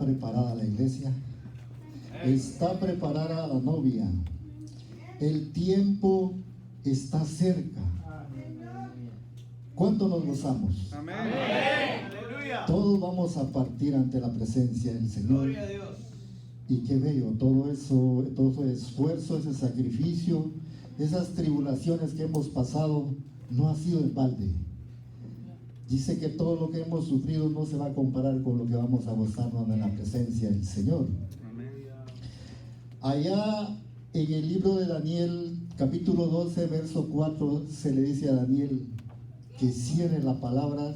preparada la iglesia? ¿Está preparada la novia? El tiempo está cerca. ¿Cuánto nos gozamos? Amén. Todos vamos a partir ante la presencia del Señor. Gloria a Dios. Y qué bello, todo eso, todo ese esfuerzo, ese sacrificio, esas tribulaciones que hemos pasado, no ha sido en balde. Dice que todo lo que hemos sufrido no se va a comparar con lo que vamos a gozarnos en la presencia del Señor. Amén. Allá en el libro de Daniel, capítulo 12, verso 4, se le dice a Daniel que cierre la palabra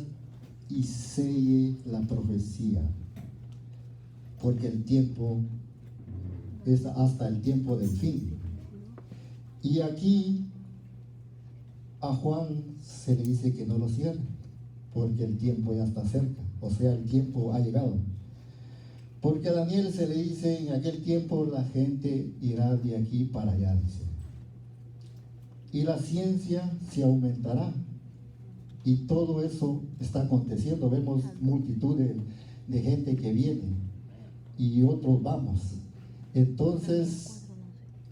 y selle la profecía, porque el tiempo es hasta el tiempo del fin. Y aquí a Juan se le dice que no lo cierre, porque el tiempo ya está cerca, o sea, el tiempo ha llegado. Porque a Daniel se le dice, en aquel tiempo la gente irá de aquí para allá, dice. Y la ciencia se aumentará. Y todo eso está aconteciendo. Vemos multitud de gente que viene y otros vamos. Entonces,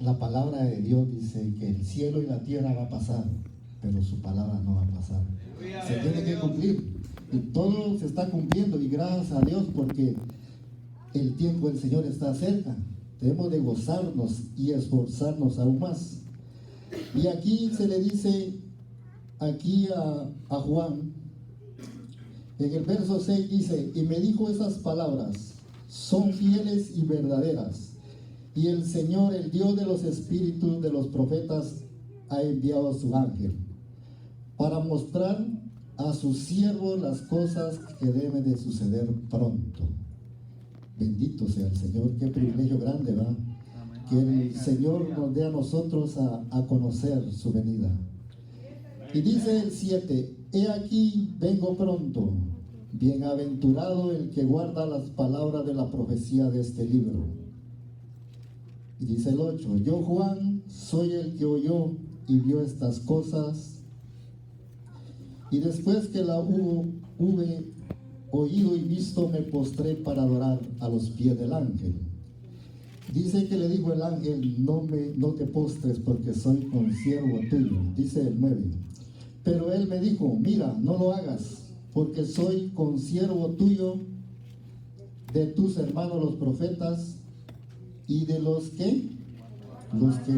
la palabra de Dios dice que el cielo y la tierra va a pasar, pero su palabra no va a pasar. Se tiene que cumplir. Y todo se está cumpliendo. Y gracias a Dios, porque el tiempo del Señor está cerca. Debemos de gozarnos y esforzarnos aún más. Y aquí se le dice, aquí a Juan, en el verso 6 dice, y me dijo esas palabras, son fieles y verdaderas. Y el Señor, el Dios de los espíritus de los profetas, ha enviado a su ángel para mostrar a sus siervos las cosas que deben de suceder pronto. Bendito sea el Señor, qué privilegio grande, ¿va? Que el Señor nos dé a nosotros a conocer su venida. Y dice el 7, he aquí, vengo pronto, bienaventurado el que guarda las palabras de la profecía de este libro. Y dice el 8, yo Juan soy el que oyó y vio estas cosas, y después que la hube oído y visto, me postré para adorar a los pies del ángel. Dice que le dijo el ángel, no te postres porque soy consiervo tuyo. Dice el 9, pero él me dijo, mira, no lo hagas, porque soy consiervo tuyo, de tus hermanos los profetas, y de los que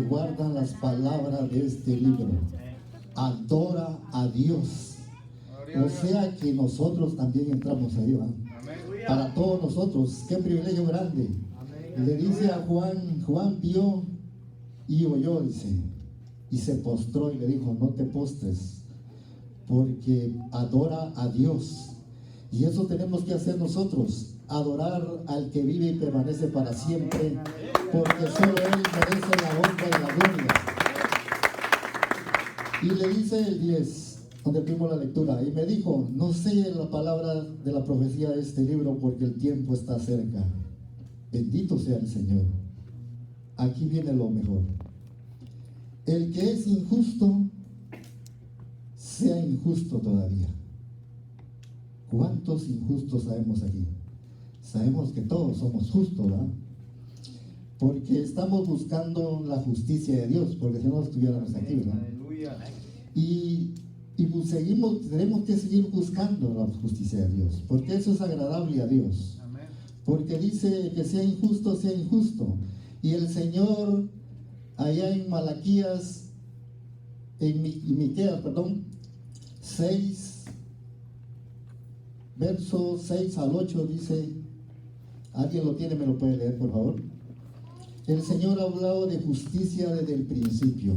guardan las palabras de este libro. Adora a Dios. O sea que nosotros también entramos ahí, ¿va? Para todos nosotros, qué privilegio grande. Le dice a Juan, Juan vio y oyó, dice, y se postró y le dijo, no te postres, porque adora a Dios. Y eso tenemos que hacer nosotros, adorar al que vive y permanece para siempre, porque solo Él merece la honra y la gloria. Y le dice el 10, donde tuvimos la lectura, y me dijo, no selle la palabra de la profecía de este libro, porque el tiempo está cerca. Bendito sea el Señor. Aquí viene lo mejor. El que es injusto, sea injusto todavía. ¿Cuántos injustos sabemos aquí? Sabemos que todos somos justos, ¿verdad? Porque estamos buscando la justicia de Dios, porque si no estuviéramos aquí, ¿verdad? Y tenemos que seguir buscando la justicia de Dios, porque eso es agradable a Dios. Porque dice que sea injusto, sea injusto. Y el Señor, allá en Malaquías, en Miqueas, 6, verso 6 al 8, dice, ¿alguien lo tiene? ¿Me lo puede leer, por favor? El Señor ha hablado de justicia desde el principio.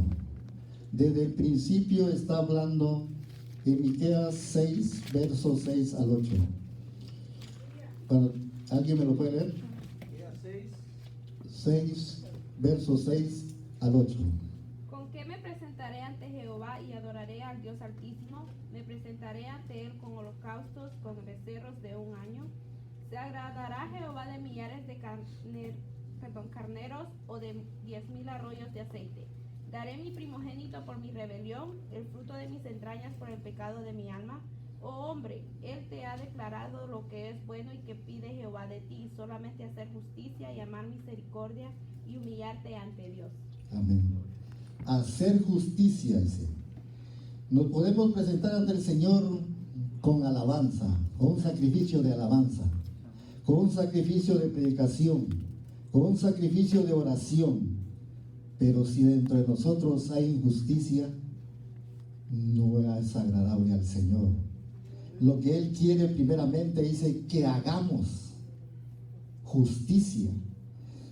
Desde el principio está hablando en Miqueas 6, verso 6 al 8. ¿Alguien me lo puede leer? 6, verso 6 al 8. ¿Con qué me presentaré ante Jehová y adoraré al Dios Altísimo? ¿Me presentaré ante Él con holocaustos, con becerros de un año? ¿Se agradará Jehová de millares de carneros o de 10,000 arroyos de aceite? ¿Daré mi primogénito por mi rebelión, el fruto de mis entrañas por el pecado de mi alma? Oh hombre, él te ha declarado lo que es bueno y que pide Jehová de ti, solamente hacer justicia y amar misericordia y humillarte ante Dios. Amén. Hacer justicia, dice. Nos podemos presentar ante el Señor con alabanza, con un sacrificio de alabanza, con un sacrificio de predicación, con un sacrificio de oración. Pero si dentro de nosotros hay injusticia, no es agradable al Señor. Lo que Él quiere primeramente dice que hagamos justicia.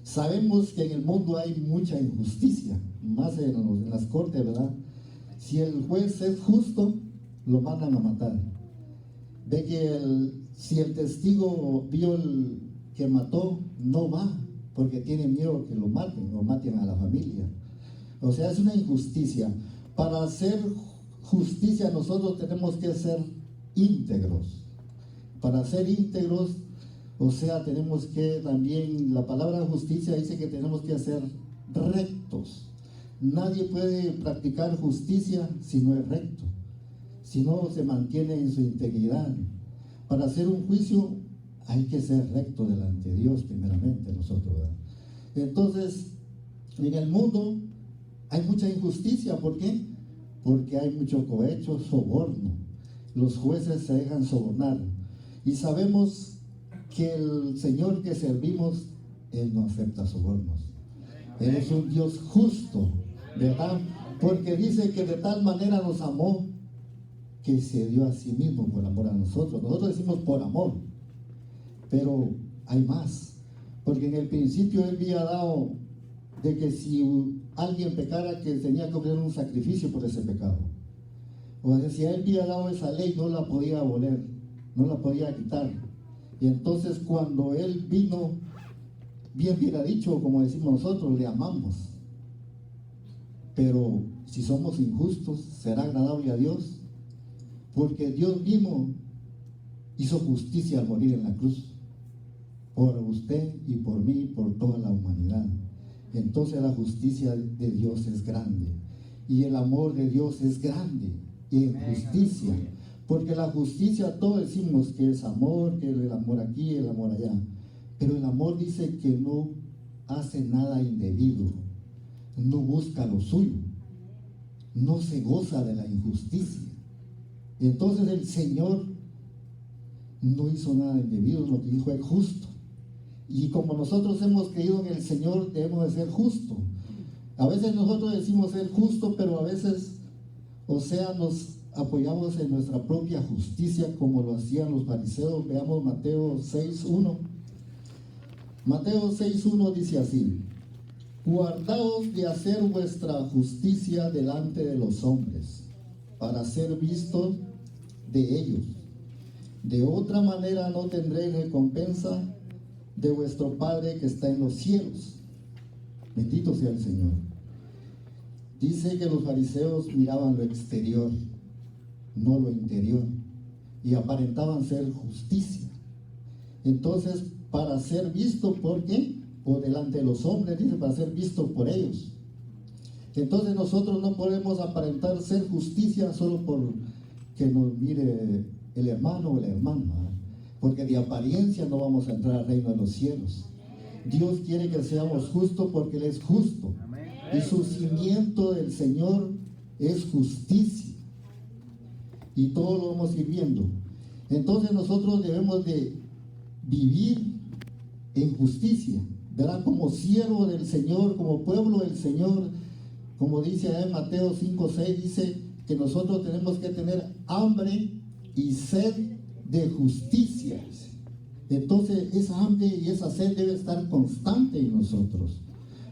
Sabemos que en el mundo hay mucha injusticia, más en las cortes, ¿verdad? Si el juez es justo, lo mandan a matar. Ve que si el testigo vio el que mató, no va, porque tiene miedo que lo maten o maten a la familia. O sea, es una injusticia. Para hacer justicia nosotros tenemos que ser íntegros. Para ser íntegros, o sea, tenemos que también, la palabra justicia dice que tenemos que ser rectos. Nadie puede practicar justicia si no es recto, si no se mantiene en su integridad. Para hacer un juicio hay que ser recto delante de Dios primeramente nosotros, ¿verdad? Entonces, en el mundo hay mucha injusticia. ¿Por qué? Porque hay mucho cohecho, soborno. Los jueces se dejan sobornar. Y sabemos que el Señor que servimos, Él no acepta sobornos. Él es un Dios justo, ¿verdad? Porque dice que de tal manera nos amó que se dio a sí mismo por amor a nosotros. Nosotros decimos por amor, pero hay más. Porque en el principio Él había dado de que si alguien pecara, que tenía que ofrecer un sacrificio por ese pecado. O sea, si Él había dado esa ley, no la podía abolir, no la podía quitar. Y entonces cuando Él vino, bien hubiera dicho, como decimos nosotros, le amamos. Pero si somos injustos, ¿será agradable a Dios? Porque Dios mismo hizo justicia al morir en la cruz, por usted y por mí y por toda la humanidad. Entonces la justicia de Dios es grande, y el amor de Dios es grande, y en justicia, porque la justicia, todos decimos que es amor, que el amor aquí, el amor allá, pero el amor dice que no hace nada indebido, no busca lo suyo, no se goza de la injusticia. Entonces el Señor no hizo nada indebido, lo que dijo es justo. Y como nosotros hemos creído en el Señor, debemos de ser justos. A veces nosotros decimos ser justo, pero a veces, o sea, nos apoyamos en nuestra propia justicia, como lo hacían los fariseos. Veamos Mateo 6:1. Mateo 6:1 dice así: guardaos de hacer vuestra justicia delante de los hombres, para ser vistos de ellos. De otra manera no tendréis recompensa de vuestro Padre que está en los cielos. Bendito sea el Señor. Dice que los fariseos miraban lo exterior, no lo interior, y aparentaban ser justicia. Entonces, para ser visto, ¿por qué? Por delante de los hombres, dice, para ser visto por ellos. Entonces nosotros no podemos aparentar ser justicia solo por que nos mire el hermano o la hermana, porque de apariencia no vamos a entrar al reino de los cielos. Dios quiere que seamos justos porque Él es justo, y su cimiento del Señor es justicia, y todo lo vamos a ir viendo. Entonces nosotros debemos de vivir en justicia, ¿verdad? Como siervo del Señor, como pueblo del Señor. Como dice allá en Mateo 5:6, dice que nosotros tenemos que tener hambre y sed de justicia. Entonces esa hambre y esa sed debe estar constante en nosotros.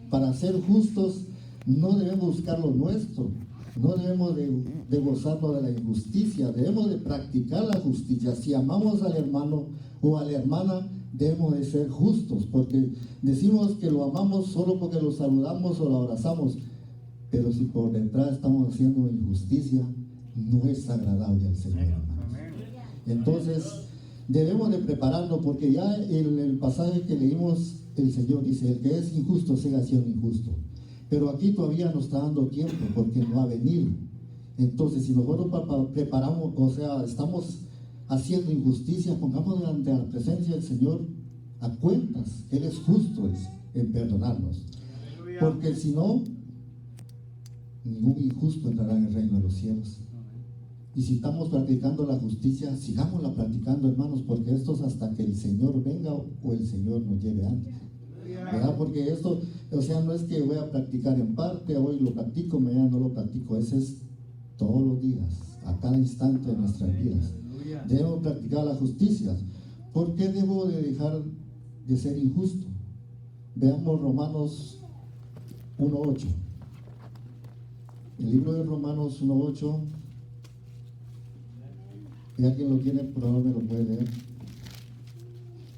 Para ser justos no debemos buscar lo nuestro, no debemos de gozarnos de la injusticia, debemos de practicar la justicia. Si amamos al hermano o a la hermana, debemos de ser justos, porque decimos que lo amamos solo porque lo saludamos o lo abrazamos, pero si por detrás estamos haciendo injusticia, no es agradable al Señor, hermanos. Entonces debemos de prepararnos, porque ya en el pasaje que leímos, el Señor dice: el que es injusto siga siendo injusto. Pero aquí todavía nos está dando tiempo, porque no ha venido. Entonces, si nosotros preparamos, o sea, estamos haciendo injusticia, pongamos delante la presencia del Señor a cuentas. Él es justo en perdonarnos. Porque si no, ningún injusto entrará en el reino de los cielos. Y si estamos practicando la justicia, sigámosla practicando, hermanos, porque esto es hasta que el Señor venga o el Señor nos lleve antes. ¿Verdad? Porque esto, o sea, no es que voy a practicar en parte, hoy lo practico, mañana no lo practico. Ese es todos los días, a cada instante de nuestras vidas. Debemos practicar la justicia. ¿Por qué debo de dejar de ser injusto? Veamos Romanos 1:8. El libro de Romanos 1:8. Si alguien lo tiene, por favor me lo puede leer.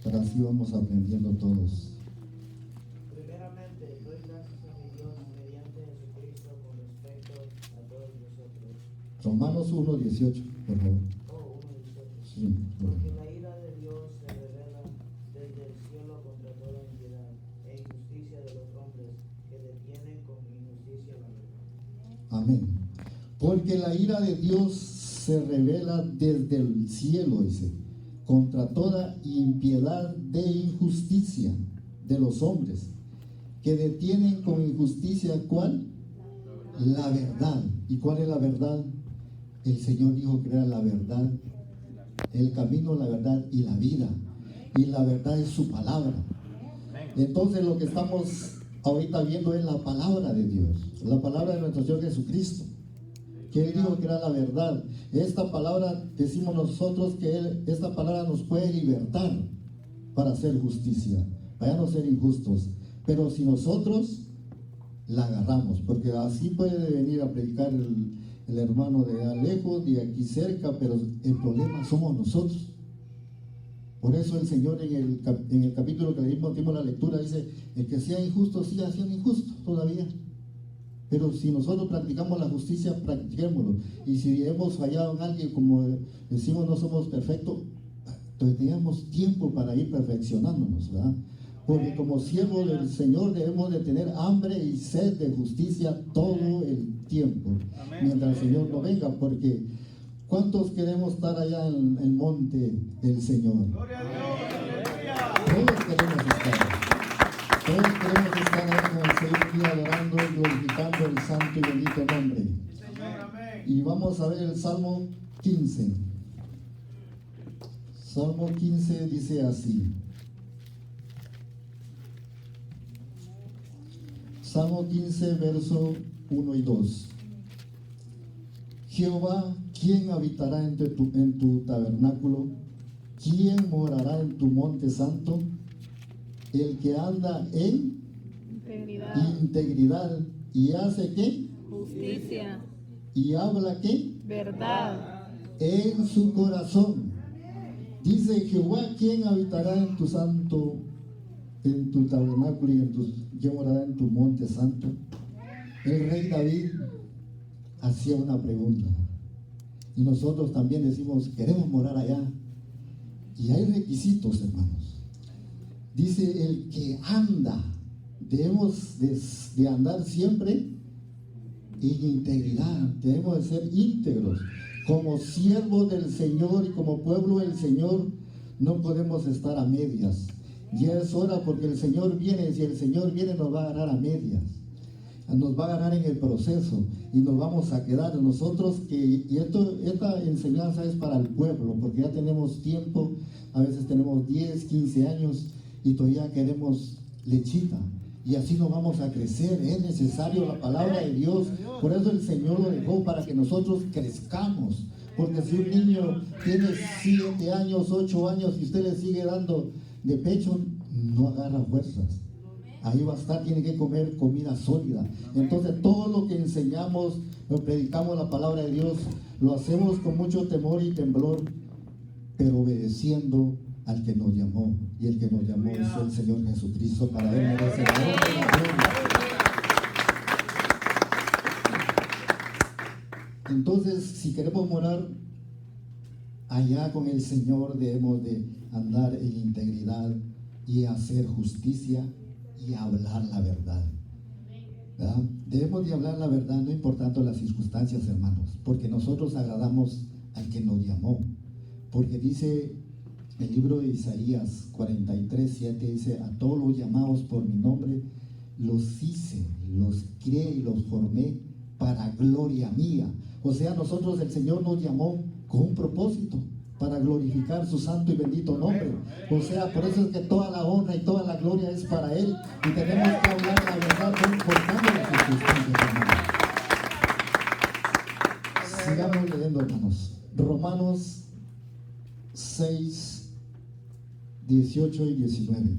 Para así vamos aprendiendo todos. Primeramente, doy gracias a mi Dios mediante Jesucristo con respecto a todos vosotros. Romanos 1:18, por favor. 1:18. Sí, Porque la ira de Dios se revela desde el cielo contra toda impiedad e injusticia de los hombres que detienen con injusticia la verdad. amén. Porque la ira de Dios se revela desde el cielo, dice, contra toda impiedad de injusticia de los hombres que detienen con injusticia, ¿cuál? La verdad. ¿Y cuál es la verdad? El Señor dijo que era la verdad, el camino, la verdad y la vida. Y la verdad es su palabra. Entonces lo que estamos ahorita viendo es la palabra de Dios, la palabra de nuestro Señor Jesucristo, que Él dijo que era la verdad. Esta palabra, decimos nosotros que esta palabra nos puede libertar para hacer justicia, para no ser injustos. Pero si nosotros la agarramos, porque así puede venir a predicar el hermano de allá lejos, de aquí cerca, pero el problema somos nosotros. Por eso el Señor en el capítulo que leímos, la lectura, dice: el que sea injusto siga siendo injusto todavía. Pero si nosotros practicamos la justicia, practiquémoslo. Y si hemos fallado en alguien, como decimos, no somos perfectos, entonces tenemos tiempo para ir perfeccionándonos, ¿verdad? Porque como siervos del Señor debemos de tener hambre y sed de justicia todo el tiempo, mientras el Señor no venga. Porque ¿cuántos queremos estar allá en el monte del Señor? Gloria a Dios. Todos queremos estar. Todos queremos estar ahí con el Señor, adorando y glorificando el santo y bendito nombre. Y vamos a ver el Salmo 15. Salmo 15 dice así. Salmo 15, verso 1 y 2. Jehová, ¿quién habitará en tu tabernáculo? ¿Quién morará en tu monte santo? El que anda en integridad y hace ¿qué? Justicia, Y habla ¿qué? verdad. En su corazón. Dice Jehová, ¿quién habitará en tu santo, en tu tabernáculo y quién morará en tu monte santo? El rey David hacía una pregunta. Y nosotros también decimos, queremos morar allá. Y hay requisitos, hermanos. Dice, el que anda, debemos de andar siempre en integridad, debemos de ser íntegros. Como siervos del Señor y como pueblo del Señor, no podemos estar a medias. Ya es hora, porque el Señor viene. Si el Señor viene, nos va a agarrar a medias, nos va a agarrar en el proceso y nos vamos a quedar nosotros. Esta enseñanza es para el pueblo, porque ya tenemos tiempo, a veces tenemos 10, 15 años y todavía queremos lechita, y así nos vamos a crecer. Es necesario la palabra de Dios. Por eso el Señor lo dejó, para que nosotros crezcamos. Porque si un niño tiene 7 años, 8 años y usted le sigue dando de pecho, no agarra fuerzas. Ahí va a estar, tiene que comer comida sólida. Entonces todo lo que enseñamos, lo predicamos, la palabra de Dios, lo hacemos con mucho temor y temblor, pero obedeciendo al que nos llamó. Y el que nos llamó es el Señor Jesucristo. Para Él merece la honra y la gloria. Entonces, si queremos morar allá con el Señor, debemos de andar en integridad y hacer justicia y hablar la verdad, ¿verdad? Debemos de hablar la verdad, no importando las circunstancias, hermanos, porque nosotros agradamos al que nos llamó. Porque dice el libro de Isaías 43:7, dice: a todos los llamados por mi nombre, los hice, los crié y los formé para gloria mía. O sea, nosotros, el Señor nos llamó con un propósito, para glorificar su santo y bendito nombre. O sea, por eso es que toda la honra y toda la gloria es para Él, y tenemos que hablar la verdad, no importando las circunstancias, hermanos. Sigamos leyendo, hermanos. Romanos 6, 18 y 19.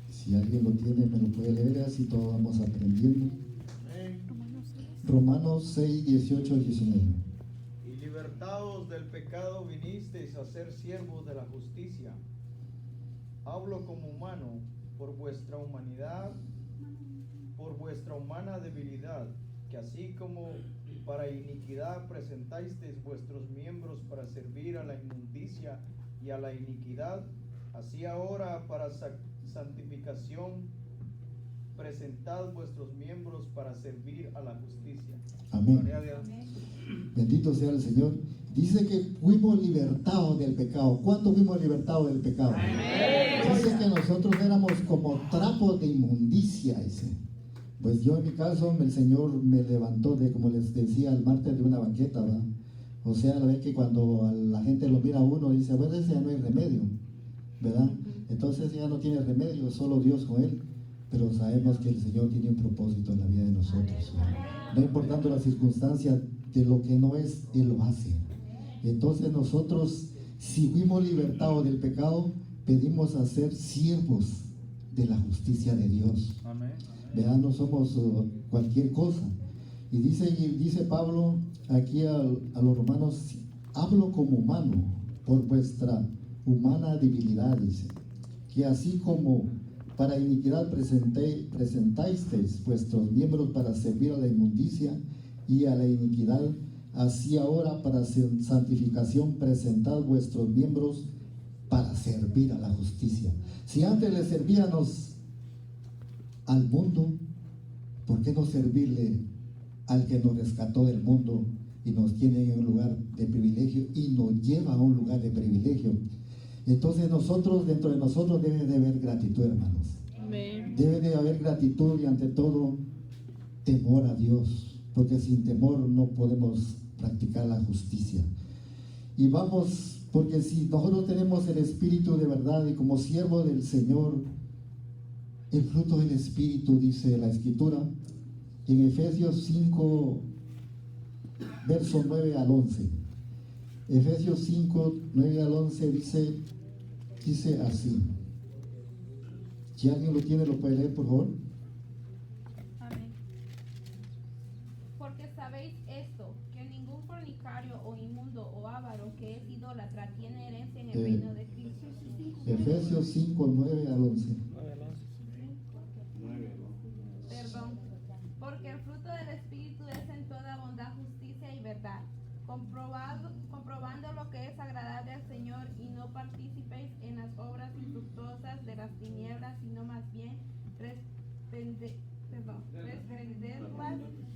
Si alguien lo tiene, me lo puede leer, así todos vamos aprendiendo. Romanos 6, 18 y 19. Y libertados del pecado vinisteis a ser siervos de la justicia. Hablo como humano, por vuestra humanidad, por vuestra humana debilidad, que así como para iniquidad presentasteis vuestros miembros para servir a la inmundicia y a la iniquidad, así ahora para santificación presentad vuestros miembros para servir a la justicia. Amén. Gloria a Dios. Bendito sea el Señor. Dice que fuimos libertados del pecado. ¿Cuándo fuimos libertados del pecado? Dice que nosotros éramos como trapos de inmundicia, dice. Pues yo en mi caso, el Señor me levantó de, como les decía, el martes, de una banqueta, ¿verdad? O sea, la vez que cuando la gente lo mira a uno, dice: bueno, ese ya no hay remedio, ¿verdad? Entonces ya no tiene remedio, solo Dios con él. Pero sabemos que el Señor tiene un propósito en la vida de nosotros. No importando las circunstancias, de lo que no es, Él lo hace. Entonces nosotros, si fuimos libertados del pecado, pedimos a ser siervos de la justicia de Dios. Amén. ¿Verdad? No somos cualquier cosa. Y dice Pablo aquí a los romanos: hablo como humano, por vuestra humana debilidad, dice, que así como para iniquidad presentasteis vuestros miembros para servir a la inmundicia y a la iniquidad, así ahora para santificación presentad vuestros miembros para servir a la justicia. Si antes le servíamos al mundo, ¿por qué no servirle al que nos rescató del mundo y nos tiene en un lugar de privilegio y nos lleva a un lugar de privilegio? Entonces nosotros, dentro de nosotros debe de haber gratitud, hermanos. Amén. Debe de haber gratitud y ante todo temor a Dios, porque sin temor no podemos practicar la justicia. Y vamos, porque si nosotros tenemos el Espíritu de verdad y como siervo del Señor, el fruto del Espíritu, dice la Escritura, en Efesios 5, verso 9 al 11. Efesios 5, 9 al 11 dice así. Si alguien lo tiene, lo puede leer, por favor. Amén. Porque sabéis esto, que ningún fornicario o inmundo o avaro que es idólatra tiene herencia en el reino de Cristo. Efesios 5, 9 al 11. Perdón. Porque el fruto del Espíritu es en toda bondad, justicia y verdad, comprobando lo que es agradable al Señor, y no participéis en las obras infructuosas de las tinieblas, sino más bien reprenderlas,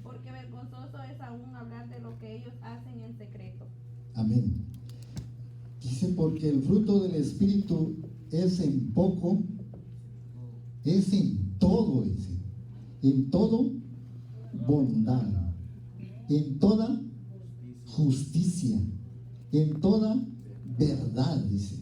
porque vergonzoso es aún hablar de lo que ellos hacen en secreto. Amén. Dice: porque el fruto del Espíritu es en poco, es en todo, dice, en todo bondad, en toda justicia, en toda verdad, dice.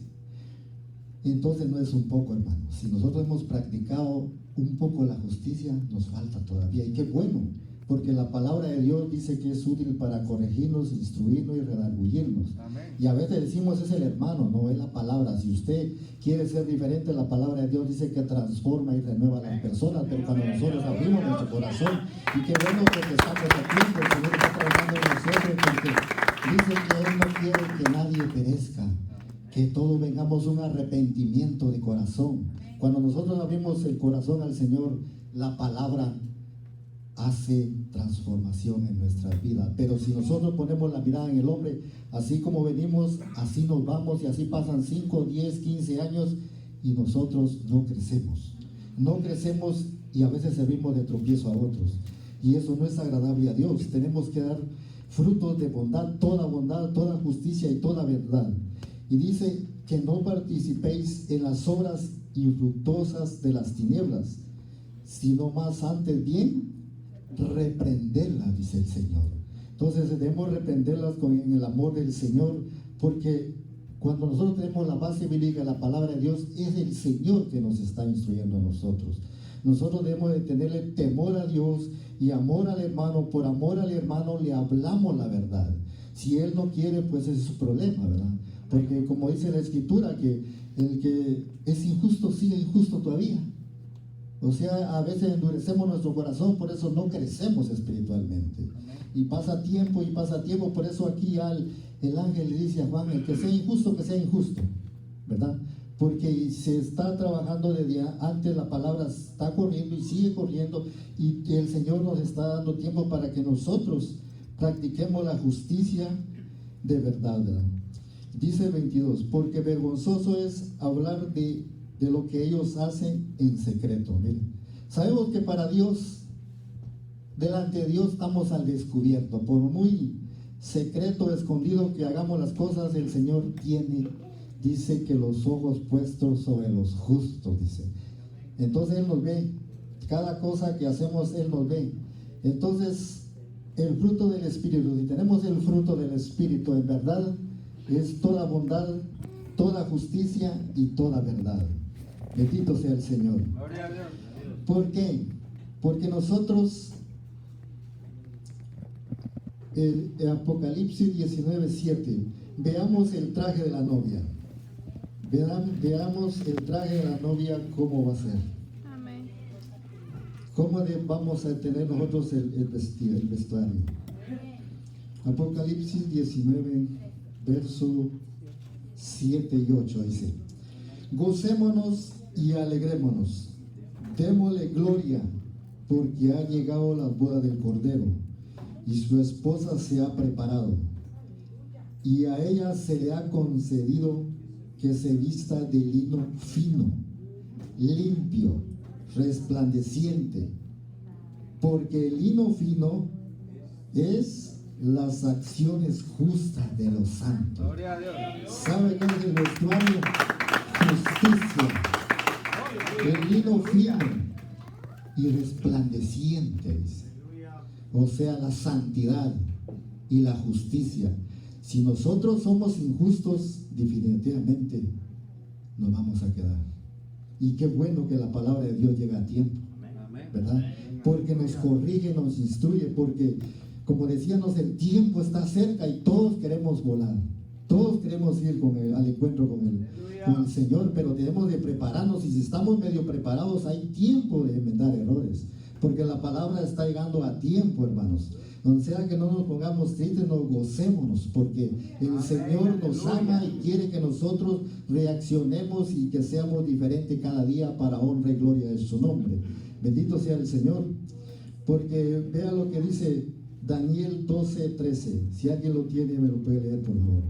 Entonces no es un poco, hermanos. Si nosotros hemos practicado un poco la justicia, nos falta todavía. Y qué bueno, porque la palabra de Dios dice que es útil para corregirnos, instruirnos y redarguirnos. Amén. Y a veces decimos: es el hermano, no es la palabra. Si usted quiere ser diferente, la palabra de Dios dice que transforma y renueva a las personas. Pero cuando nosotros abrimos nuestro corazón, y qué bueno que estamos aquí, que el Señor está trabajando en nosotros, porque dice que Él no quiere que nadie perezca, que todos vengamos a un arrepentimiento de corazón. Cuando nosotros abrimos el corazón al Señor, la palabra hace transformación en nuestras vidas. Pero si nosotros ponemos la mirada en el hombre, así como venimos, así nos vamos, y así pasan 5, 10, 15 años y nosotros no crecemos. No crecemos, y a veces servimos de tropiezo a otros. Y eso no es agradable a Dios. Tenemos que dar frutos de bondad, toda justicia y toda verdad. Y dice que no participéis en las obras infructuosas de las tinieblas, sino más antes bien reprenderlas, dice el Señor. Entonces debemos reprenderlas en el amor del Señor, porque cuando nosotros tenemos la base bíblica, la palabra de Dios, es el Señor que nos está instruyendo a nosotros. Nosotros debemos de tenerle temor a Dios y amor al hermano. Por amor al hermano le hablamos la verdad. Si él no quiere, pues ese es su problema, ¿verdad? Porque como dice la Escritura, que el que es injusto sigue injusto todavía. O sea, a veces endurecemos nuestro corazón, por eso no crecemos espiritualmente. Y pasa tiempo, por eso aquí el ángel le dice a Juan, el que sea injusto, ¿verdad? Porque se está trabajando desde antes, la palabra está corriendo y sigue corriendo, y el Señor nos está dando tiempo para que nosotros practiquemos la justicia de verdad, ¿verdad? Dice 22, porque vergonzoso es hablar de lo que ellos hacen en secreto. Miren, sabemos que para Dios, delante de Dios estamos al descubierto. Por muy secreto, escondido que hagamos las cosas, el Señor dice que los ojos puestos sobre los justos, dice. Entonces Él nos ve, cada cosa que hacemos Él nos ve. Entonces el fruto del Espíritu, si tenemos el fruto del Espíritu, en verdad es toda bondad, toda justicia y toda verdad. Bendito sea el Señor. ¿Por qué? Porque nosotros, el Apocalipsis 19:7, veamos el traje de la novia. Veamos el traje de la novia, cómo va a ser. Amén. ¿Cómo vamos a tener nosotros el vestuario? Apocalipsis 19, verso 7 y 8 dice: gocémonos y alegrémonos, démosle gloria, porque ha llegado la boda del Cordero, y su esposa se ha preparado, y a ella se le ha concedido que se vista de lino fino, limpio, resplandeciente, porque el lino fino es las acciones justas de los santos. ¿Sabe qué es el vestuario? Justicia. El lino fino y resplandeciente, dice. O sea, la santidad y la justicia. Si nosotros somos injustos, definitivamente nos vamos a quedar. Y qué bueno que la palabra de Dios llega a tiempo, ¿verdad? Porque nos corrige, nos instruye, porque como decíamos, el tiempo está cerca y todos queremos volar, todos queremos ir al encuentro con el Señor, pero debemos de prepararnos, y si estamos medio preparados hay tiempo de enmendar errores, porque la palabra está llegando a tiempo, hermanos. O sea, que no nos pongamos tristes, nos gocémonos, porque el Señor nos ama y quiere que nosotros reaccionemos y que seamos diferentes cada día para honra y gloria de su nombre. Bendito sea el Señor, porque vea lo que dice Daniel 12:13. Si alguien lo tiene, me lo puede leer, por favor.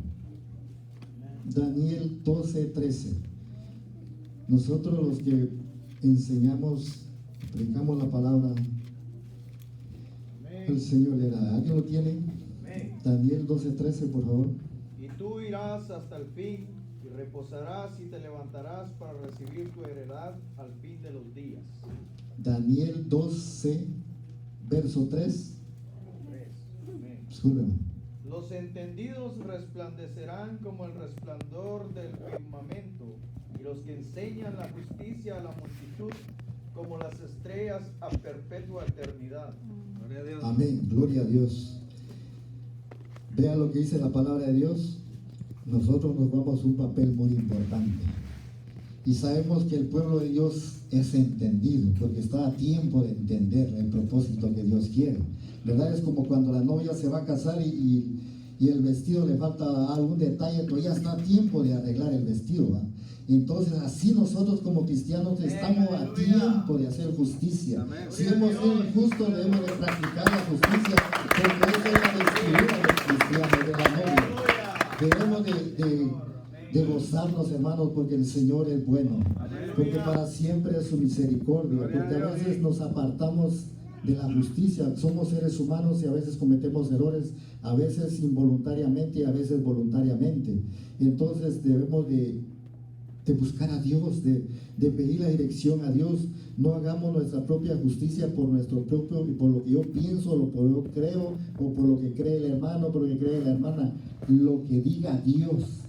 Daniel 12:13. Nosotros los que enseñamos, predicamos la palabra, el Señor le da. ¿Alguien lo tiene? Amén. Daniel 12:13, por favor. Y tú irás hasta el fin y reposarás y te levantarás para recibir tu heredad al fin de los días. Daniel 12, verso 3. Amén. Discúlpeme. Los entendidos resplandecerán como el resplandor del firmamento, y los que enseñan la justicia a la multitud como las estrellas a perpetua eternidad. Gloria a Dios. Amén, gloria a Dios. Vea lo que dice la palabra de Dios. Nosotros nos vamos a un papel muy importante. Y sabemos que el pueblo de Dios es entendido, porque está a tiempo de entender el propósito que Dios quiere. ¿Verdad? Es como cuando la novia se va a casar y el vestido le falta algún detalle, pero ya está a tiempo de arreglar el vestido, ¿va? Entonces, así nosotros como cristianos estamos a tiempo de hacer justicia. Si hemos sido injustos, debemos de practicar la justicia, porque esa es la vestidura del cristiano, de la novia. Debemos de gozarnos, hermanos, porque el Señor es bueno, porque para siempre es su misericordia, porque a veces nos apartamos de la justicia. Somos seres humanos y a veces cometemos errores, a veces involuntariamente y a veces voluntariamente. Entonces debemos de buscar a Dios, de pedir la dirección a Dios. No hagamos nuestra propia justicia por nuestro propio, por lo que yo pienso, lo que yo creo, o por lo que cree el hermano, por lo que cree la hermana. Lo que diga Dios.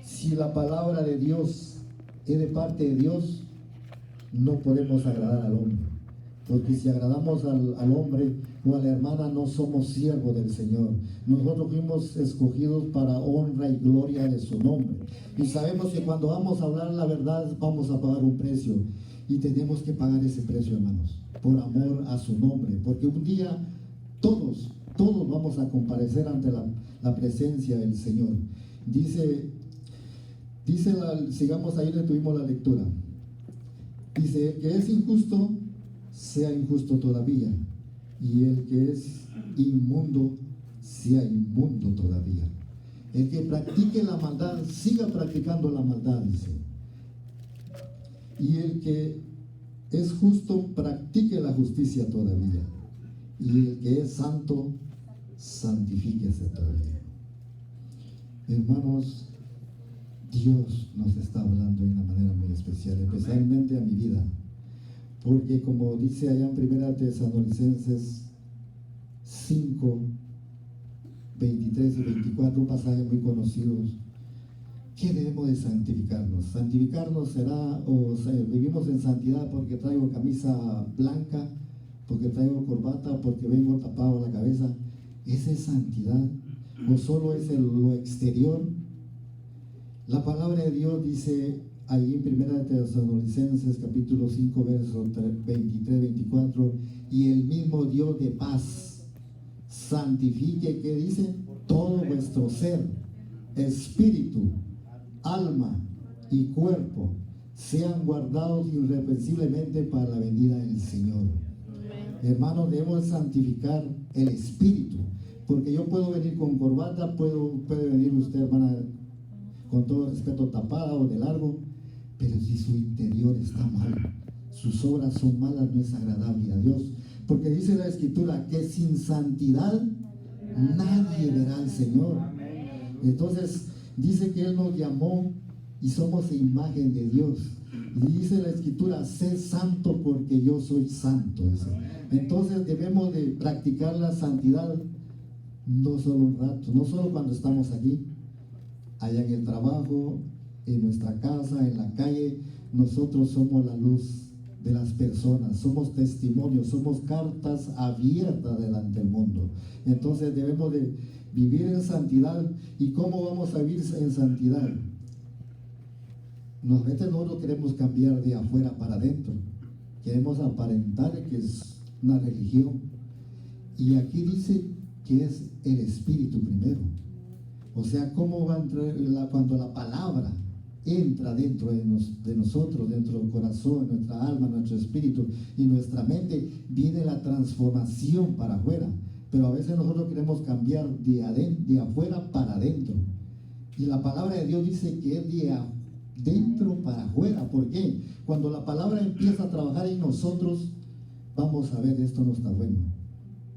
Si la palabra de Dios es de parte de Dios, no podemos agradar al hombre. Porque si agradamos al hombre o a la hermana, no somos siervos del Señor. Nosotros fuimos escogidos para honra y gloria de su nombre. Y sabemos que cuando vamos a hablar la verdad, vamos a pagar un precio. Y tenemos que pagar ese precio, hermanos, por amor a su nombre. Porque un día todos vamos a comparecer ante la presencia del Señor. Sigamos ahí, le tuvimos la lectura. Dice, el que es injusto, sea injusto todavía, y el que es inmundo, sea inmundo todavía. El que practique la maldad, siga practicando la maldad, dice. Y el que es justo, practique la justicia todavía. Y el que es santo, santifíquese todavía. Hermanos, Dios nos está hablando de una manera muy especial, especialmente a mi vida. Porque como dice allá en 1 Tesalonicenses 5, 23 y 24, un pasaje muy conocido, ¿qué debemos de santificarnos? Santificarnos será, vivimos en santidad porque traigo camisa blanca, porque traigo corbata, porque vengo tapado la cabeza. ¿Esa es santidad? ¿O solo es lo exterior? La palabra de Dios dice ahí en 1 Tesalonicenses capítulo 5 versos 23-24, y el mismo Dios de paz santifique, ¿qué dice? Todo vuestro ser, espíritu, alma y cuerpo sean guardados irreprensiblemente para la venida del Señor. Hermanos, debemos santificar el espíritu, porque yo puedo venir con corbata, puede venir usted, hermana, con todo respeto, tapada o de largo, pero si su interior está mal, sus obras son malas, no es agradable a Dios. Porque dice la Escritura que sin santidad nadie verá al Señor. Entonces dice que Él nos llamó y somos imagen de Dios. Y dice la Escritura, sé santo porque yo soy santo. Entonces debemos de practicar la santidad no solo un rato, no solo cuando estamos aquí, allá en el trabajo, en nuestra casa, en la calle. Nosotros somos la luz de las personas, somos testimonios, somos cartas abiertas delante del mundo. Entonces debemos de vivir en santidad. ¿Y cómo vamos a vivir en santidad? A veces nosotros queremos cambiar de afuera para adentro, queremos aparentar que es una religión, y aquí dice que es el espíritu primero. O sea, ¿cómo va a entrar cuando la palabra entra dentro de nosotros, dentro del corazón, nuestra alma, nuestro espíritu y nuestra mente? Viene la transformación para afuera. Pero a veces nosotros queremos cambiar de afuera para adentro. Y la palabra de Dios dice que es de adentro para afuera. ¿Por qué? Cuando la palabra empieza a trabajar en nosotros, vamos a ver, esto no está bueno.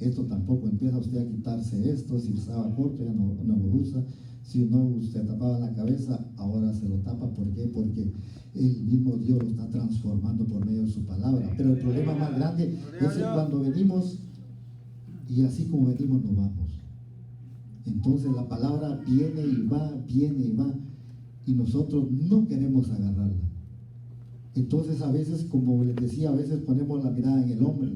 Esto tampoco, empieza usted a quitarse esto. Si usaba corto, ya no lo usa. Si no, usted tapaba la cabeza, ahora se lo tapa. ¿Por qué? Porque el mismo Dios lo está transformando por medio de su palabra. Pero el problema más grande es que cuando venimos, y así como venimos, nos vamos. Entonces la palabra viene y va, y nosotros no queremos agarrarla. Entonces a veces, como les decía, a veces ponemos la mirada en el hombre.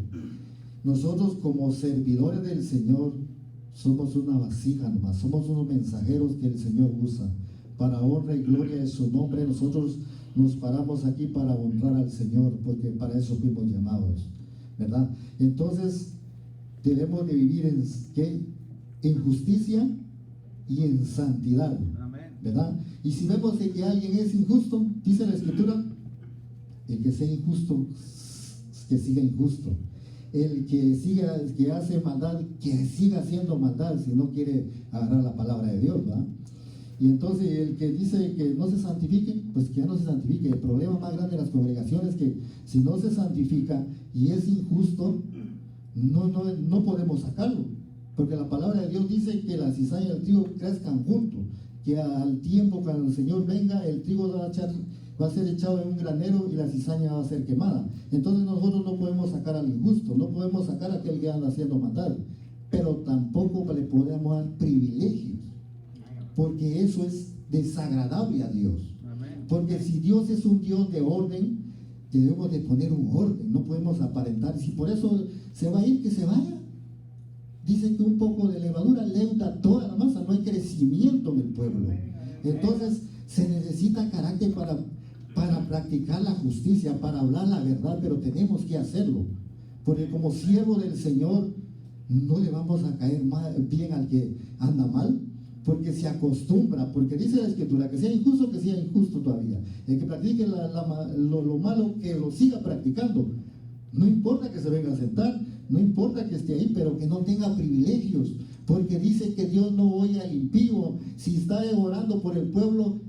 Nosotros como servidores del Señor somos una vasija nomás, somos unos mensajeros que el Señor usa para honra y gloria de su nombre. Nosotros nos paramos aquí para honrar al Señor, porque para eso fuimos llamados, ¿verdad? Entonces debemos de vivir en justicia y en santidad, ¿verdad? Y si vemos que alguien es injusto, dice la Escritura, el que sea injusto, que siga injusto. El que hace maldad, que siga haciendo maldad, si no quiere agarrar la palabra de Dios, ¿verdad? Y entonces el que dice que no se santifique, pues que ya no se santifique. El problema más grande de las congregaciones es que si no se santifica y es injusto, no podemos sacarlo, porque la palabra de Dios dice que la cizaña y el trigo crezcan juntos, que al tiempo cuando el Señor venga, el trigo va a ser echado en un granero y la cizaña va a ser quemada. Entonces nosotros no podemos sacar al injusto, no podemos sacar a aquel que anda haciendo maldad, pero tampoco le podemos dar privilegios, porque eso es desagradable a Dios. Porque si Dios es un Dios de orden, debemos de poner un orden, no podemos aparentar. Si por eso se va a ir, que se vaya. Dicen que un poco de levadura leuda toda la masa, no hay crecimiento en el pueblo. Entonces se necesita carácter para practicar la justicia, para hablar la verdad, pero tenemos que hacerlo. Porque como siervo del Señor, no le vamos a caer bien al que anda mal, porque se acostumbra, porque dice la Escritura que sea injusto todavía. El que practique lo malo, que lo siga practicando. No importa que se venga a sentar, no importa que esté ahí, pero que no tenga privilegios, porque dice que Dios no oye al impío. Si está orando por el pueblo,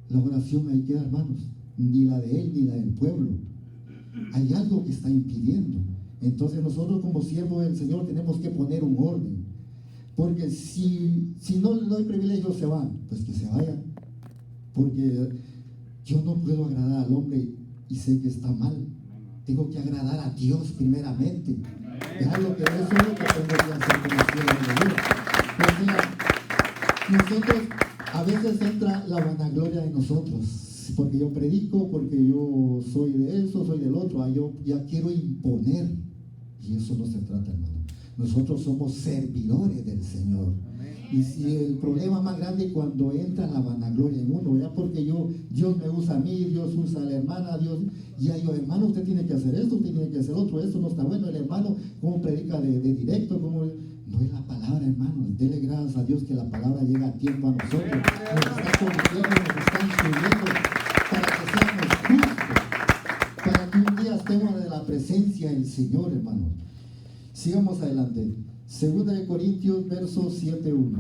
la oración ahí queda, hermanos, ni la de él ni la del pueblo. Hay algo que está impidiendo. Entonces nosotros como siervos del Señor tenemos que poner un orden, porque si no le doy privilegio, se van, pues que se vayan, porque yo no puedo agradar al hombre y sé que está mal. Tengo que agradar a Dios primeramente. Es algo que eso es lo que tengo que hacer como siervo de Dios. Pues mira, nosotros a veces entra la vanagloria en nosotros, porque yo predico, porque yo soy de eso, soy del otro, yo ya quiero imponer, y eso no se trata, hermano. Nosotros somos servidores del Señor. Y si el problema más grande cuando entra la vanagloria en uno, ya porque Dios me usa a mí, Dios usa a la hermana, Dios, ya yo, hermano, usted tiene que hacer esto, usted tiene que hacer otro, esto no está bueno. El hermano, ¿cómo predica de directo? ¿Cómo? No es la palabra, hermano. Dele gracias a Dios que la palabra llega a tiempo a nosotros. Nos está convirtiendo, nos está instruyendo para que seamos justos, para que un día estemos de la presencia del Señor, hermano. Sigamos adelante. Segunda de Corintios, verso 7:1.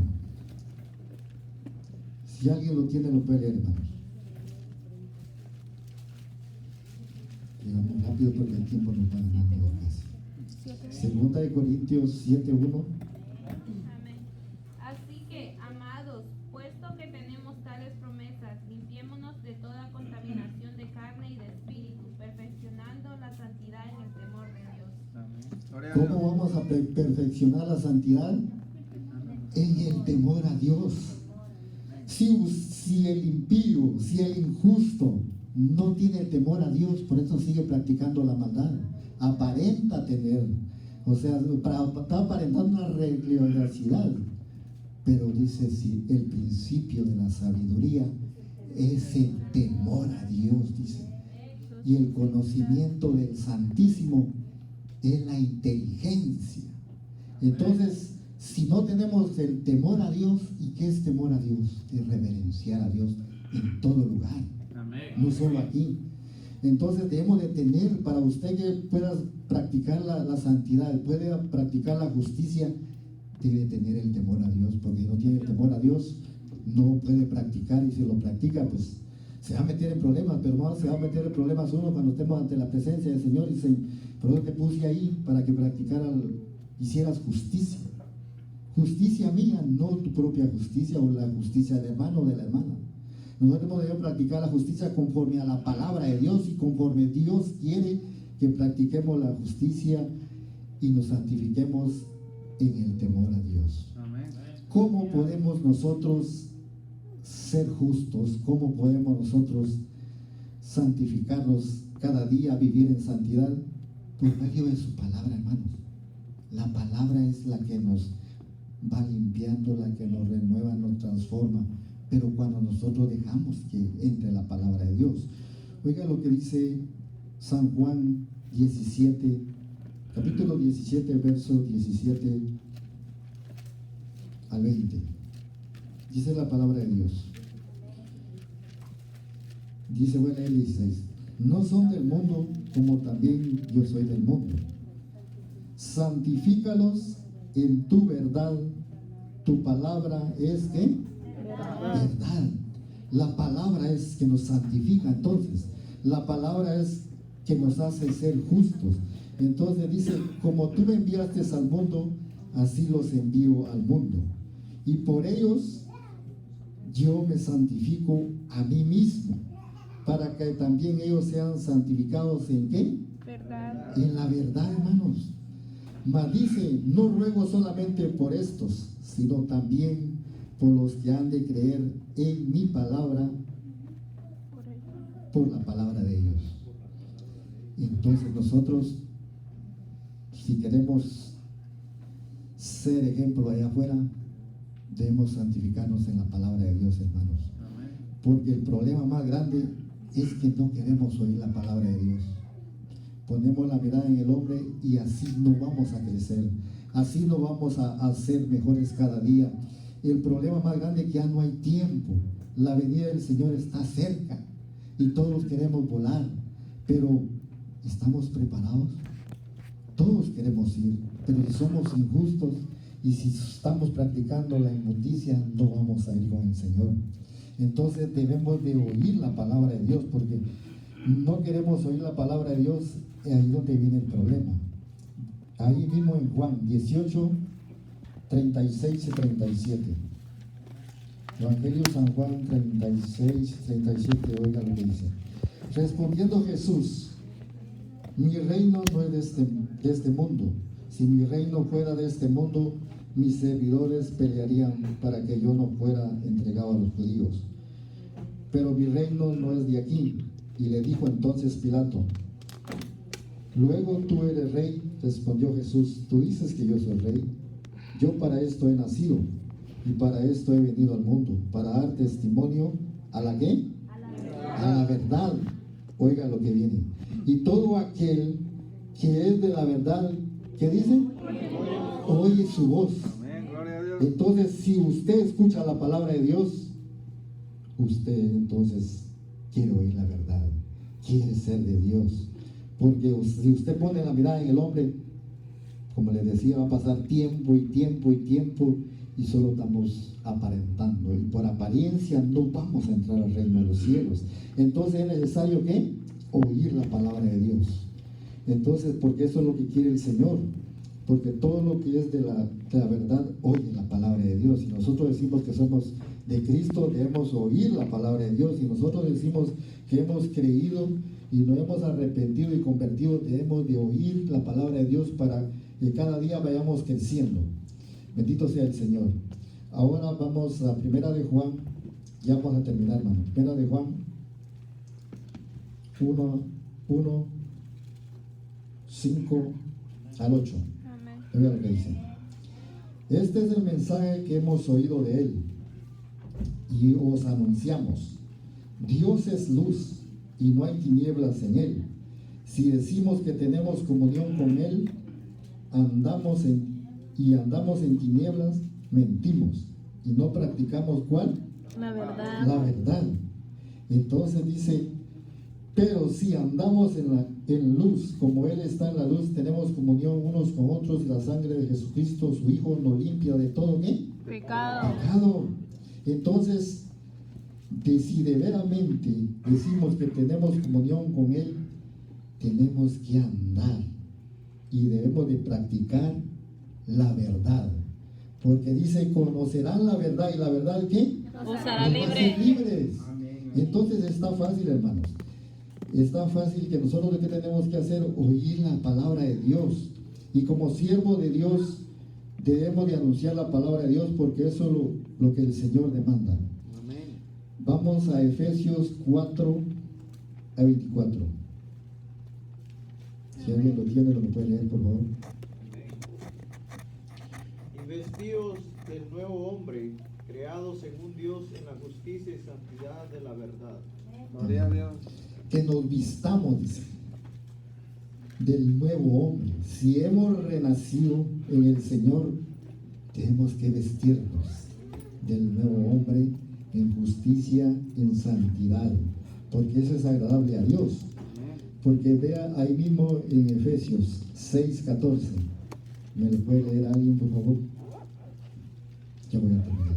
Si alguien lo tiene, lo puede leer, hermanos. Digamos rápido porque el tiempo nos va ganando de casi. Segunda de Corintios 7:1. Amén. Así que, amados, puesto que tenemos tales promesas, limpiémonos de toda contaminación de carne y de espíritu, perfeccionando la santidad en el temor de Dios. ¿Cómo vamos a perfeccionar la santidad? En el temor a Dios. Si el impío, si el injusto no tiene temor a Dios, por eso sigue practicando la maldad. Aparenta tener, o sea, está aparentando una religiosidad. Pero dice, si el principio de la sabiduría es el temor a Dios, dice. Y el conocimiento del Santísimo es la inteligencia. Entonces, si no tenemos el temor a Dios, ¿y qué es temor a Dios? Es reverenciar a Dios en todo lugar, no solo aquí. Entonces debemos de tener, para usted que pueda practicar la santidad, puede practicar la justicia, debe tener el temor a Dios, porque si no tiene el temor a Dios, no puede practicar, y si lo practica, pues se va a meter en problemas. Pero no se va a meter en problemas uno cuando estemos ante la presencia del Señor y dice, por eso te puse ahí, para que hicieras justicia. Justicia mía, no tu propia justicia o la justicia del hermano o de la hermana. Nosotros debemos practicar la justicia conforme a la palabra de Dios y conforme Dios quiere que practiquemos la justicia y nos santifiquemos en el temor a Dios. ¿Cómo podemos nosotros ser justos? ¿Cómo podemos nosotros santificarnos cada día, vivir en santidad? Por medio de su palabra, hermanos. La palabra es la que nos va limpiando, la que nos renueva, nos transforma. Pero cuando nosotros dejamos que entre la palabra de Dios, oiga lo que dice San Juan 17, capítulo 17, verso 17 al 20. Dice la palabra de Dios. Dice, bueno, el 16. No son del mundo, como también yo soy del mundo. Santifícalos en tu verdad. Tu palabra es ¿qué? Verdad. La palabra es que nos santifica. Entonces, la palabra es que nos hace ser justos. Entonces dice, como tú me enviaste al mundo, así los envío al mundo. Y por ellos yo me santifico a mí mismo, para que también ellos sean santificados ¿en qué? Verdad. En la verdad, hermanos. Mas dice, no ruego solamente por estos, sino también por los que han de creer en mi palabra, Por ello. por la palabra de ellos. Entonces nosotros, si queremos ser ejemplo allá afuera, debemos santificarnos en la palabra de Dios, hermanos. Porque el problema más grande es que no queremos oír la palabra de Dios. Ponemos la mirada en el hombre y así no vamos a crecer, así no vamos a ser mejores cada día. El problema más grande es que ya no hay tiempo. La venida del Señor está cerca y todos queremos volar, pero ¿estamos preparados? Todos queremos ir, pero si somos injustos y si estamos practicando la inmundicia, no vamos a ir con el Señor. Entonces debemos de oír la palabra de Dios, porque no queremos oír la palabra de Dios, y ahí es donde viene el problema. Ahí mismo en Juan 18, 36 y 37. Evangelio San Juan 36, 37, oiga lo que dice. Respondiendo Jesús, mi reino no es de este mundo. Si mi reino fuera de este mundo, mis servidores pelearían para que yo no fuera entregado a los judíos. Pero mi reino no es de aquí. Y le dijo entonces Pilato, luego tú eres rey. Respondió Jesús, tú dices que yo soy rey. Yo para esto he nacido y para esto he venido al mundo, para dar testimonio ¿a la qué? A la verdad. Oiga lo que viene. Y todo aquel que es de la verdad, ¿qué dice? Oye su voz. Amén, gloria a Dios. Entonces, si usted escucha la palabra de Dios, usted entonces quiere oír la verdad, quiere ser de Dios. Porque si usted pone la mirada en el hombre, como les decía, va a pasar tiempo y tiempo y tiempo y solo estamos aparentando. Y por apariencia no vamos a entrar al reino de los cielos. Entonces es necesario que oír la palabra de Dios. Entonces, porque eso es lo que quiere el Señor. Porque todo lo que es de la verdad, oye la palabra de Dios. Si nosotros decimos que somos de Cristo, debemos oír la palabra de Dios. Si nosotros decimos que hemos creído y nos hemos arrepentido y convertido, debemos de oír la palabra de Dios para que cada día vayamos creciendo. Bendito sea el Señor. Ahora vamos a Primera de Juan. Ya vamos a terminar, hermano. Primera de Juan 1, 5 al 8. Amén. Oiga lo que dice. Este es el mensaje que hemos oído de él y os anunciamos. Dios es luz y no hay tinieblas en él. Si decimos que tenemos comunión con él, andamos en tinieblas, mentimos y no practicamos ¿cuál? La verdad. La verdad. Entonces dice, pero si andamos en luz, como Él está en la luz, tenemos comunión unos con otros y la sangre de Jesucristo, su Hijo, nos limpia de todo ¿qué? Pecado. Pecado. Entonces, si de veramente decimos que tenemos comunión con Él, tenemos que andar y debemos de practicar la verdad. Porque dice, conocerán la verdad y la verdad ¿qué? Os hará Nos va a hacer libre. libres. Entonces está fácil, hermanos. Es tan fácil que nosotros lo que tenemos que hacer, oír la palabra de Dios. Y como siervo de Dios, debemos de anunciar la palabra de Dios, porque eso es lo que el Señor demanda. Amén. Vamos a Efesios 4 a 24. Si alguien lo tiene, lo puede leer, por favor. Y vestidos del nuevo hombre, creado según Dios en la justicia y santidad de la verdad. Gloria a Dios. Que nos vistamos, dice, del nuevo hombre. Si hemos renacido en el Señor, tenemos que vestirnos del nuevo hombre en justicia, en santidad, porque eso es agradable a Dios. Porque vea ahí mismo en Efesios 6:14. ¿Me lo puede leer alguien, por favor? Ya voy a terminar.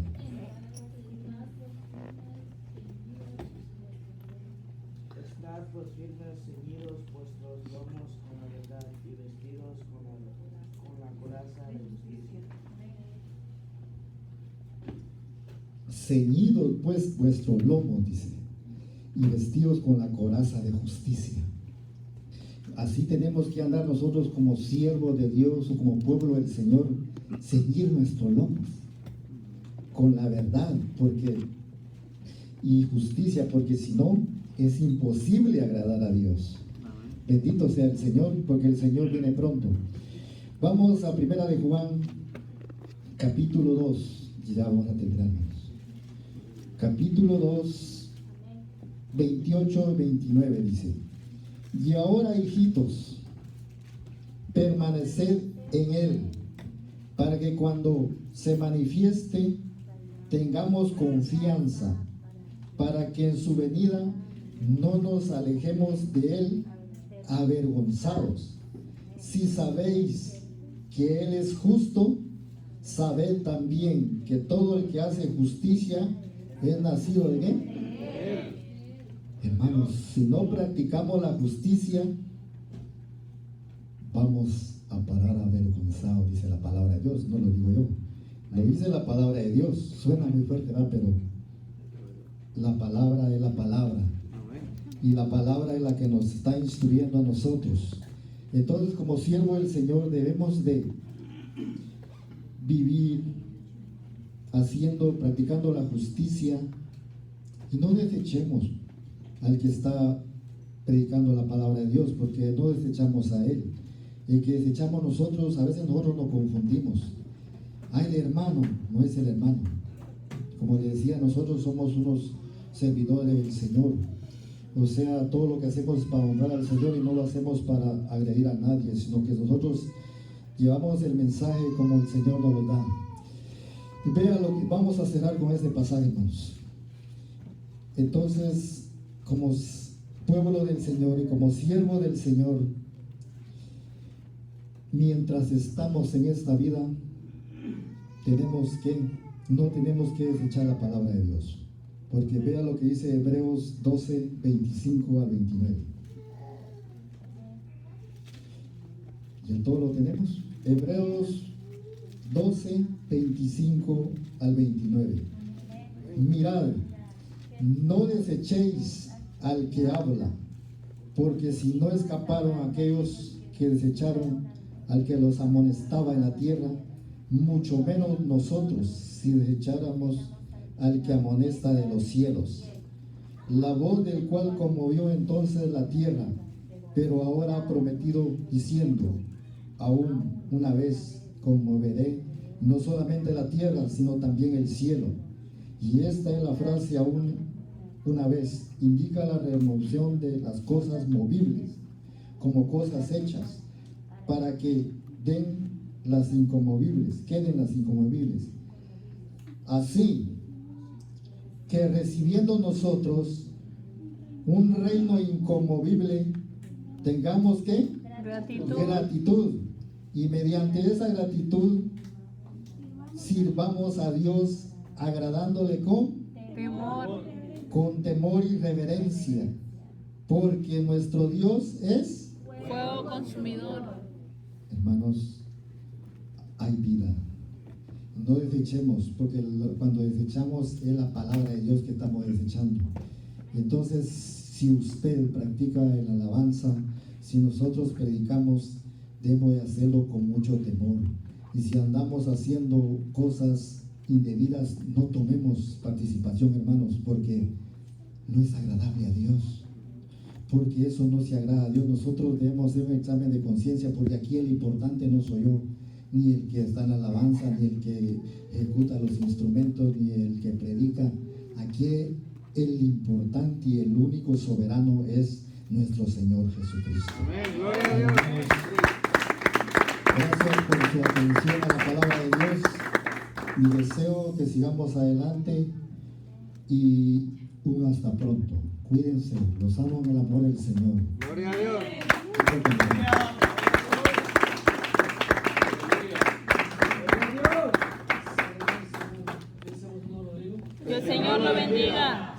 Estad pues firmes, ceñidos vuestros lomos con la verdad y vestidos ceñidos pues vuestros lomos, dice, y vestidos con la coraza de justicia. Así tenemos que andar nosotros como siervos de Dios o como pueblo del Señor, ceñir nuestros lomos con la verdad, y justicia, porque si no, es imposible agradar a Dios. Bendito sea el Señor, porque el Señor viene pronto. Vamos a Primera de Juan, capítulo 2, ya vamos a terminar. Capítulo 2, 28 y 29 dice: y ahora, hijitos, permaneced en Él, para que cuando se manifieste tengamos confianza, para que en su venida no nos alejemos de Él avergonzados. Si sabéis que Él es justo, sabed también que todo el que hace justicia es nacido de Él. Hermanos, si no practicamos la justicia, vamos a parar avergonzados, dice la palabra de Dios, no lo digo yo, lo dice la palabra de Dios. Suena muy fuerte, ¿verdad? Pero la palabra es la palabra, y la palabra es la que nos está instruyendo a nosotros. Entonces, como siervo del Señor, debemos de vivir practicando la justicia, y no desechemos al que está predicando la palabra de Dios, porque no desechamos a él. El que desechamos nosotros, a veces nosotros nos confundimos. El hermano no es el hermano. Como le decía, nosotros somos unos servidores del Señor. O sea, todo lo que hacemos es para honrar al Señor, y no lo hacemos para agredir a nadie, sino que nosotros llevamos el mensaje como el Señor nos lo da. Y vea lo que vamos a cerrar con este pasaje, hermanos. Entonces, como pueblo del Señor y como siervo del Señor, mientras estamos en esta vida, no tenemos que desechar la palabra de Dios. Porque vea lo que dice Hebreos 12, 25 al 29. ¿Ya todo lo tenemos? Hebreos 12, 25 al 29. Mirad, no desechéis al que habla, porque si no escaparon aquellos que desecharon al que los amonestaba en la tierra, mucho menos nosotros, si desecháramos al que amonesta de los cielos, la voz del cual conmovió entonces la tierra, pero ahora ha prometido diciendo: aún una vez conmoveré no solamente la tierra, sino también el cielo. Y esta es la frase "aún una vez", indica la remoción de las cosas movibles como cosas hechas, para que queden las inconmovibles. Así que, recibiendo nosotros un reino inconmovible, tengamos ¿qué? Gratitud. Y mediante esa gratitud sirvamos a Dios, agradándole con temor y reverencia, porque nuestro Dios es fuego consumidor. Hermanos, hay vida. No desechemos, porque cuando desechamos es la palabra de Dios que estamos desechando. Entonces, si usted practica la alabanza, si nosotros predicamos, debemos de hacerlo con mucho temor. Y si andamos haciendo cosas indebidas, no tomemos participación, hermanos, porque no es agradable a Dios. Porque eso no se agrada a Dios. Nosotros debemos hacer un examen de conciencia, porque aquí el importante no soy yo, ni el que está en la alabanza, ni el que ejecuta los instrumentos, ni el que predica. Aquí el importante y el único soberano es nuestro Señor Jesucristo. Amén. Gloria a Dios. Gracias por su atención a la palabra de Dios. Mi deseo que sigamos adelante, y un hasta pronto. Cuídense, los amo en el amor del Señor. Gloria a Dios. Que el Señor lo bendiga.